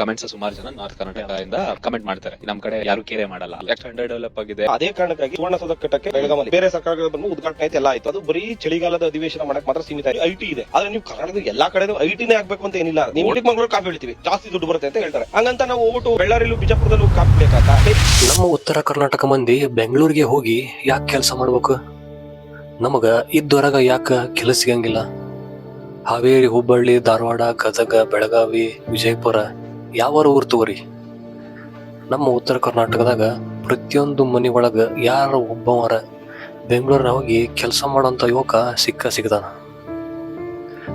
Comments ಸುಮಾರು ಜನ north ಕರ್ನಾಟಕದಿಂದ ಕಮೆಂಟ್ ಮಾಡ್ತಾರೆ, ನಮ್ ಕಡೆ ಯಾರು ಕೇರೆ ಮಾಡಲ್ಲ, ಯಾಕೆ ಅಂಡರ್ ಡೆವಲಪ್ ಆಗಿದೆ. ಅದೇ ಕಾರಣಕ್ಕಾಗಿ ಸುವರ್ಣಸೌಧ ಕಟ್ಟಕ್ಕೆ ಬೆಳಗಾವಿ ಬೇರೆ ಸರ್ಕಾರಗಳು ಬಂದು ಉದ್ಘಾಟನೆ ಆಯ್ತು, ಎಲ್ಲ ಆಯ್ತು. ಅದು ಬರೀ ಚಳಿಗಾಲದ ಅಧಿವೇಶನ ಮಾಡಕ್ ಮಾತ್ರ ಸೀಮಿತ ಇದೆ. ಐಟಿ ಇದೆ, ಆದ್ರೆ ನೀವು ಕರ್ನಾಟಕದ ಎಲ್ಲಾ ಕಡೆ ಐಟಿನೇ ಆಗ್ಬೇಕು ಅಂತ ಏನಿಲ್ಲ. ನೀವು ಚಿಕ್ಕಮಗಳೂರು ಕಾಫಿ ಬೆಳಿತೀವಿ, ಜಾಸ್ತಿ ದುಡ್ಡು ಬರುತ್ತೆ ಅಂತ ಹೇಳ್ತಾರೆ. ಹಂಗಂತ ನಾವು ಹೋಗ್ಬಿಟ್ಟು ಬಳ್ಳಾರಿಲೂ ಬಿಜಾಪುರದಲ್ಲೂ ಕಾಫಿ ಬೇಕಾತ. ನಮ್ಮ ಉತ್ತರ ಕರ್ನಾಟಕ ಮಂದಿ ಬೆಂಗಳೂರಿಗೆ ಹೋಗಿ ಯಾಕೆ ಕೆಲಸ ಮಾಡ್ಬೇಕು? ನಮಗ ಇದ್ದೊರಗ ಯಾಕ ಕೆಲಸ ಸಿಗಂಗಿಲ್ಲ? ಹಾವೇರಿ, ಹುಬ್ಬಳ್ಳಿ, ಧಾರವಾಡ, ಗದಗ, ಬೆಳಗಾವಿ, ವಿಜಯಪುರ ಯಾವ ಊರು ತಗೋರಿ, ನಮ್ಮ ಉತ್ತರ ಕರ್ನಾಟಕದಾಗ ಪ್ರತಿಯೊಂದು ಮನಿ ಒಳಗ ಯಾರು ಒಬ್ಬವರ ಬೆಂಗಳೂರ ಹೋಗಿ ಕೆಲಸ ಮಾಡೋಂಥ ಯುವಕ ಸಿಗ್ತಾನ.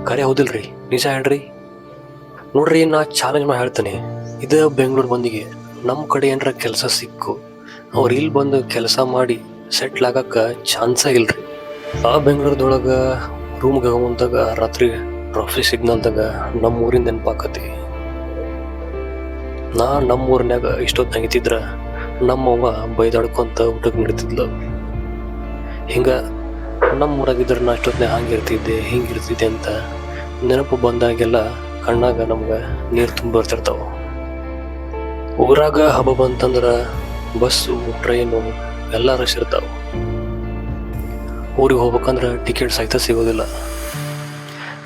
ಕರೆ ಹೌದಿಲ್ರಿ? ನಿಜ ಹೇಳ್ರಿ. ನೋಡ್ರಿ, ನಾ ಚಾಲೆಂಜ್ ಮಾಡಿ ಹೇಳ್ತೇನೆ, ಇದೇ ಬೆಂಗಳೂರು ಮಂದಿಗೆ ನಮ್ಮ ಕಡೆ ಏನಾರ ಕೆಲಸ ಸಿಕ್ಕು ಅವ್ರು ಇಲ್ಲಿ ಬಂದು ಕೆಲಸ ಮಾಡಿ ಸೆಟ್ಲ್ ಆಗಕ್ಕ ಚಾನ್ಸ ಇಲ್ರಿ. ಆ ಬೆಂಗಳೂರದೊಳಗ ರೂಮ್ಗೆ ಹೋಗುವಂತಾಗ ರಾತ್ರಿ ಟ್ರಾಫಿಕ್ ಸಿಗ್ನಲ್ದಾಗ ನಮ್ಮ ಊರಿಂದ ನೆನಪಾಕತಿ. ನಮ್ಮ ಊರಿನಾಗ ಇಷ್ಟೊತ್ತು ಇದ್ದಿದ್ರ ನಮ್ಮವ್ವ ಬೈದಾಡ್ಕೊಂತ ಊಟಕ್ಕೆ ನೀಡ್ತಿದ್ಲು. ಹಿಂಗ ನಮ್ಮ ಊರಾಗಿದ್ರ ನಾ ಅಷ್ಟೊತ್ತನೇ ಹಂಗಿರ್ತಿದ್ದೆ ಹಿಂಗಿರ್ತಿದ್ದೆ ಅಂತ ನೆನಪು ಬಂದಾಗೆಲ್ಲ ಕಣ್ಣಾಗ ನಮ್ಗೆ ನೀರು ತುಂಬ ಬರ್ತಿರ್ತಾವ. ಊರಾಗ ಹಬ್ಬ ಬಂತಂದ್ರ ಬಸ್ಸು, ಟ್ರೈನು ಎಲ್ಲ ರಶ್ ಇರ್ತಾವ. ಊರಿಗೆ ಹೋಗ್ಬೇಕಂದ್ರೆ ಟಿಕೆಟ್ ಸಹಿತ ಸಿಗೋದಿಲ್ಲ.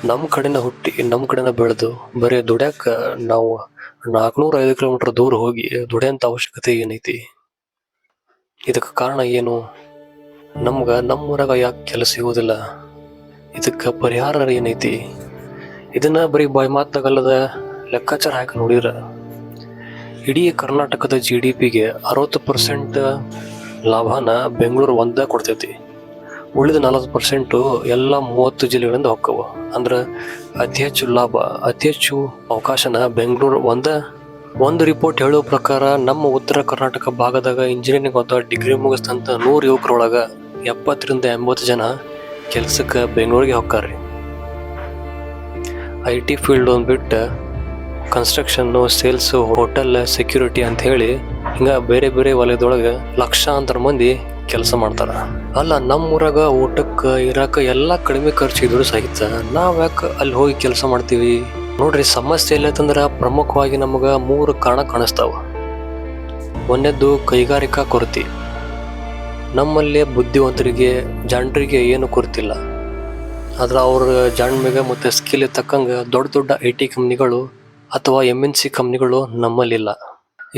ನಮ್ಮ ಕಡೆನ ಹುಟ್ಟಿ ನಮ್ಮ ಕಡೆನ ಬೆಳೆದು ಬರೀ ದುಡ್ಯಾಕ ನಾವು 400-500 ಕಿಲೋಮೀಟರ್ ದೂರ ಹೋಗಿ ದುಡಿಯೋಂಥ ಅವಶ್ಯಕತೆ ಏನೈತಿ? ಇದಕ್ಕೆ ಕಾರಣ ಏನು? ನಮ್ಮೂರಾಗ ಯಾಕೆ ಕೆಲಸ ಸಿಗೋದಿಲ್ಲ? ಇದಕ್ಕೆ ಪರಿಹಾರ ಏನೈತಿ? ಇದನ್ನ ಬರೀ ಬಾಯಿ ಮಾತಾಗಲ್ಲದ ಲೆಕ್ಕಾಚಾರ ಹಾಕಿ ನೋಡಿದ್ರ ಇಡೀ ಕರ್ನಾಟಕದ GDPಗೆ 60% ಲಾಭನ ಬೆಂಗಳೂರು ಒಂದ ಕೊಡ್ತೈತಿ. ಉಳಿದ 40% ಎಲ್ಲ 30 ಜಿಲ್ಲೆಗಳಿಂದ ಹೋಕ್ಕವು. ಅಂದ್ರೆ ಅತಿ ಹೆಚ್ಚು ಲಾಭ, ಅತಿ ಹೆಚ್ಚು ಅವಕಾಶನ ಬೆಂಗಳೂರು ಒಂದು ರಿಪೋರ್ಟ್ ಹೇಳೋ ಪ್ರಕಾರ ನಮ್ಮ ಉತ್ತರ ಕರ್ನಾಟಕ ಭಾಗದಾಗ ಇಂಜಿನಿಯರಿಂಗ್ ಅಥವಾ ಡಿಗ್ರಿ ಮುಗಿಸ್ತಂತ 100 ಯುವಕರೊಳಗ 70-80 ಜನ ಕೆಲ್ಸಕ್ಕೆ ಬೆಂಗಳೂರಿಗೆ ಹೋಗ್ತಾರ್ರಿ. IT ಫೀಲ್ಡ್ ಒಂದ್ಬಿಟ್ಟು ಕನ್ಸ್ಟ್ರಕ್ಷನ್ನು, ಸೇಲ್ಸು, ಹೋಟೆಲ್, ಸೆಕ್ಯೂರಿಟಿ ಅಂತ ಹೇಳಿ ಹಿಂಗ ಬೇರೆ ಬೇರೆ ವಲಯದೊಳಗೆ ಲಕ್ಷಾಂತರ ಮಂದಿ ಕೆಲಸ ಮಾಡ್ತಾರ. ಅಲ್ಲ, ನಮ್ಮೂರಾಗ ಊಟಕ್ಕೆ ಇರಾಕ ಎಲ್ಲ ಕಡಿಮೆ ಖರ್ಚು ಇದ್ರು ಸಹಿತ ನಾವ್ ಯಾಕೆ ಅಲ್ಲಿ ಹೋಗಿ ಕೆಲಸ ಮಾಡ್ತೀವಿ? ನೋಡ್ರಿ, ಸಮಸ್ಯೆ ಎಲ್ಲೈತಂದ್ರ ಪ್ರಮುಖವಾಗಿ ನಮಗ 3 ಕಾರಣ ಕಾಣಿಸ್ತಾವ. ಒಂದನೇದ್ದು ಕೈಗಾರಿಕಾ ಕೊರತೆ. ನಮ್ಮಲ್ಲಿ ಬುದ್ಧಿವಂತರಿಗೆ, ಜಾಣರಿಗೆ ಏನು ಕೊರತಿಲ್ಲ, ಆದ್ರೆ ಅವ್ರ ಜಾಣ್ಮೆಗೆ ಮತ್ತೆ ಸ್ಕಿಲ್ ತಕ್ಕಂಗ ದೊಡ್ಡ IT ಕಂಪ್ನಿಗಳು ಅಥವಾ MNC ಕಂಪ್ನಿಗಳು ನಮ್ಮಲ್ಲಿಲ್ಲ.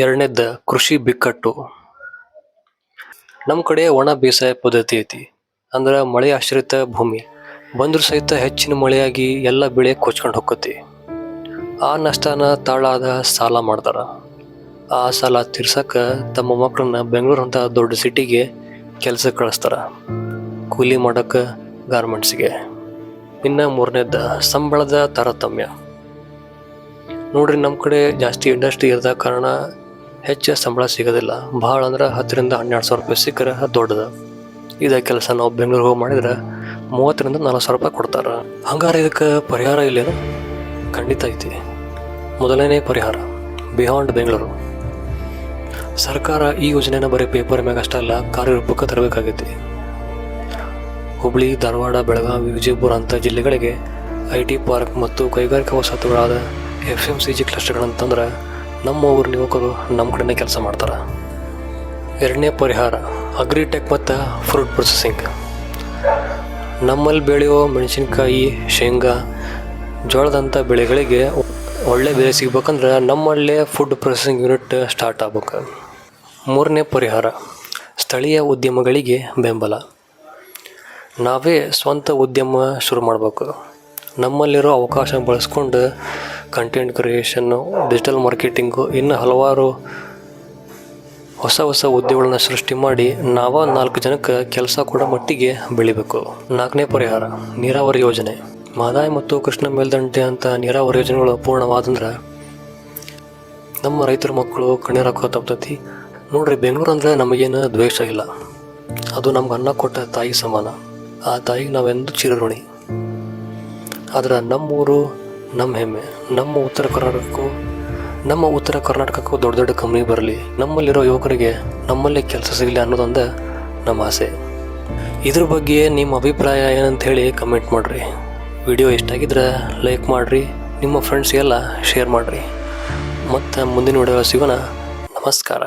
ಎರಡನೇದ್ದು ಕೃಷಿ ಬಿಕ್ಕಟ್ಟು. ನಮ್ಮ ಕಡೆ ಒಣ ಬೇಸಾಯ ಪದ್ಧತಿ ಐತಿ, ಅಂದ್ರೆ ಮಳೆ ಆಶ್ರಿತ ಭೂಮಿ. ಬಂದ್ರು ಸಹಿತ ಹೆಚ್ಚಿನ ಮಳೆಯಾಗಿ ಎಲ್ಲ ಬೆಳೆ ಕೊಚ್ಕೊಂಡು ಹೋಗತಿ. ಆ ನಷ್ಟನ ತಾಳಾದ ಸಾಲ ಮಾಡ್ತಾರ. ಆ ಸಾಲ ತೀರ್ಸಕ್ಕ ತಮ್ಮ ಮಕ್ಕಳನ್ನ ಬೆಂಗಳೂರು ಅಂತ ದೊಡ್ಡ ಸಿಟಿಗೆ ಕೆಲಸ ಕಳಿಸ್ತಾರ, ಕೂಲಿ ಮಾಡಕ್ಕ, ಗಾರ್ಮೆಂಟ್ಸ್ಗೆ. ಇನ್ನು ಮೂರನೇದ ಸಂಬಳದ ತಾರತಮ್ಯ. ನೋಡ್ರಿ, ನಮ್ಮ ಕಡೆ ಜಾಸ್ತಿ ಇಂಡಸ್ಟ್ರಿ ಇರದ ಕಾರಣ ಹೆಚ್ಚು ಸಂಬಳ ಸಿಗೋದಿಲ್ಲ. ಭಾಳ ಅಂದ್ರೆ 10,000-12,000 ರೂಪಾಯಿ ಸಿಕ್ಕರೆ ದೊಡ್ಡದು. ಇದೇ ಕೆಲಸ ನಾವು ಬೆಂಗಳೂರಿಗೆ ಹೋಗಿ ಮಾಡಿದ್ರೆ 30,000-40,000 ರೂಪಾಯಿ ಕೊಡ್ತಾರ. ಹಂಗಾರೆ ಇದಕ್ಕೆ ಪರಿಹಾರ ಇಲ್ಲೇನು? ಖಂಡಿತ ಐತಿ. ಮೊದಲನೇ ಪರಿಹಾರ, ಬಿಯಾಂಡ್ ಬೆಂಗಳೂರು. ಸರ್ಕಾರ ಈ ಯೋಜನೆನ ಬರೀ ಪೇಪರ್ ಮ್ಯಾಗ ಅಷ್ಟಲ್ಲ, ಕಾರ್ಯರೂಪಕ್ಕೆ ತರಬೇಕಾಗೈತಿ. ಹುಬ್ಳಿ, ಧಾರವಾಡ, ಬೆಳಗಾವಿ, ವಿಜಯಪುರ ಅಂತ ಜಿಲ್ಲೆಗಳಿಗೆ IT ಪಾರ್ಕ್ ಮತ್ತು ಕೈಗಾರಿಕಾ ವಸತಿಗಳಾದ FMCG ಕ್ಲಸ್ಟರ್ಗಳಂತಂದ್ರೆ ನಮ್ಮ ಊರಿನ ಯುವಕರು ನಮ್ಮ ಕಡೆನೇ ಕೆಲಸ ಮಾಡ್ತಾರೆ. ಎರಡನೇ ಪರಿಹಾರ, ಅಗ್ರಿಟೆಕ್ ಮತ್ತು ಫ್ರೂಟ್ ಪ್ರೊಸೆಸಿಂಗ್. ನಮ್ಮಲ್ಲಿ ಬೆಳೆಯೋ ಮೆಣಸಿನ್ಕಾಯಿ, ಶೇಂಗಾ, ಜೋಳದಂಥ ಬೆಳೆಗಳಿಗೆ ಒಳ್ಳೆ ಬೆಲೆ ಸಿಗ್ಬೇಕಂದ್ರೆ ನಮ್ಮಲ್ಲೇ ಫುಡ್ ಪ್ರೊಸೆಸಿಂಗ್ ಯೂನಿಟ್ ಸ್ಟಾರ್ಟ್ ಆಗ್ಬೇಕು. ಮೂರನೇ ಪರಿಹಾರ, ಸ್ಥಳೀಯ ಉದ್ಯಮಗಳಿಗೆ ಬೆಂಬಲ. ನಾವೇ ಸ್ವಂತ ಉದ್ಯಮ ಶುರು ಮಾಡಬೇಕು. ನಮ್ಮಲ್ಲಿರೋ ಅವಕಾಶ ಬಳಸ್ಕೊಂಡು ಕಂಟೆಂಟ್ ಕ್ರಿಯೇಷನ್ನು, ಡಿಜಿಟಲ್ ಮಾರ್ಕೆಟಿಂಗು, ಇನ್ನು ಹಲವಾರು ಹೊಸ ಉದ್ಯೋಗಗಳನ್ನ ಸೃಷ್ಟಿ ಮಾಡಿ ನಾವ 4 ಜನಕ್ಕೆ ಕೆಲಸ ಕೊಡೋ ಮಟ್ಟಿಗೆ ಬೆಳಿಬೇಕು. ನಾಲ್ಕನೇ ಪರಿಹಾರ, ನೀರಾವರಿ ಯೋಜನೆ. ಮಹದಾಯಿ ಮತ್ತು ಕೃಷ್ಣ ಮೇಲ್ದಂಡೆ ಅಂತ ನೀರಾವರಿ ಯೋಜನೆಗಳು ಪೂರ್ಣವಾದಂದ್ರೆ ನಮ್ಮ ರೈತರ ಮಕ್ಕಳು ಕಣ್ಣೀರು ಹಾಕೋ ತಪ್ತತಿ. ನೋಡ್ರಿ, ಬೆಂಗಳೂರು ಅಂದ್ರೆ ನಮಗೇನು ದ್ವೇಷ ಇಲ್ಲ, ಅದು ನಮ್ಗೆ ಅನ್ನ ಕೊಟ್ಟ ತಾಯಿ ಸಮಾನ. ಆ ತಾಯಿಗೆ ನಾವೆಂದೂ ಚಿರಋಣಿ. ಆದ್ರೆ ನಮ್ಮೂರು ನಮ್ಮ ಹೆಮ್ಮೆ. ನಮ್ಮ ಉತ್ತರ ಕರ್ನಾಟಕಕ್ಕೂ ದೊಡ್ಡ ಕಂಪ್ನಿ ಬರಲಿ, ನಮ್ಮಲ್ಲಿರೋ ಯುವಕರಿಗೆ ನಮ್ಮಲ್ಲೇ ಕೆಲಸ ಸಿಗಲಿ ಅನ್ನೋದೊಂದು ನಮ್ಮ ಆಸೆ. ಇದ್ರ ಬಗ್ಗೆ ನಿಮ್ಮ ಅಭಿಪ್ರಾಯ ಏನಂತ ಹೇಳಿ ಕಮೆಂಟ್ ಮಾಡಿರಿ. ವಿಡಿಯೋ ಇಷ್ಟ ಆಗಿದ್ರೆ ಲೈಕ್ ಮಾಡಿರಿ, ನಿಮ್ಮ ಫ್ರೆಂಡ್ಸ್ಗೆಲ್ಲ ಶೇರ್ ಮಾಡಿರಿ. ಮತ್ತೆ ಮುಂದಿನ ವಿಡಿಯೋ ಸಿಗೋಣ. ನಮಸ್ಕಾರ.